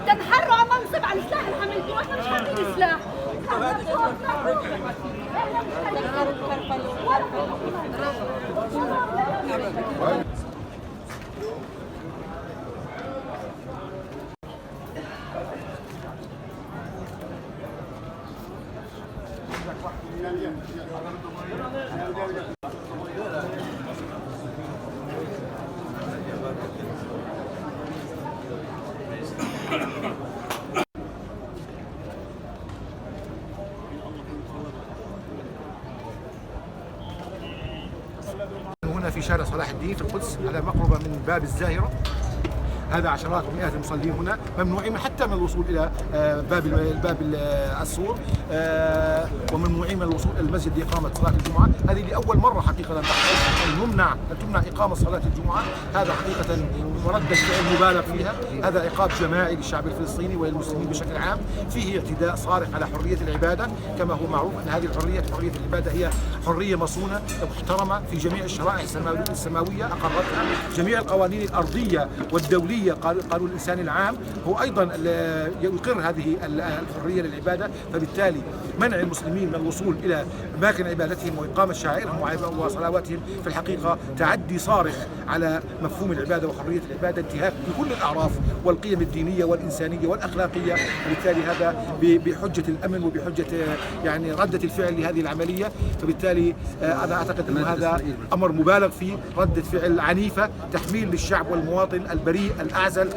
تنحروا على منصب على السلاح اللي حملتوه، احنا مش حاملين سلاح. هنا في شارع صلاح الدين في القدس على مقربة من باب الزاهرة. هذا عشرات ومئات المصلين هنا ممنوعين حتى من الوصول الى باب السور، وممنوعين من الوصول الى المسجد لاقامه صلاه الجمعه. هذه لاول مره حقيقه تحصل ان تمنع اقامه صلاه الجمعه. هذا حقيقه ردة فعل مبالغ فيها. هذا عقاب جماعي للشعب الفلسطيني وللمسلمين بشكل عام، فيه اعتداء صارخ على حريه العباده، كما هو معروف ان هذه حريه العباده هي حريه مصونه محترمه في جميع الشرائع السماويه اقرتها جميع القوانين الارضيه والدوليه. قانون الإنساني العام هو أيضا يقر هذه الحرية للعبادة، فبالتالي منع المسلمين من الوصول إلى أماكن عبادتهم وإقامة شعائرهم وصلواتهم في الحقيقة تعدي صارخ على مفهوم العبادة وحرية العبادة، انتهاك بكل الأعراف والقيم الدينية والإنسانية والأخلاقية. وبالتالي هذا بحجة الأمن وبحجة يعني ردة الفعل لهذه العملية. فبالتالي أنا أعتقد أن هذا أمر مبالغ فيه، ردة فعل عنيفة، تحميل للشعب والمواطن البريء الأعزل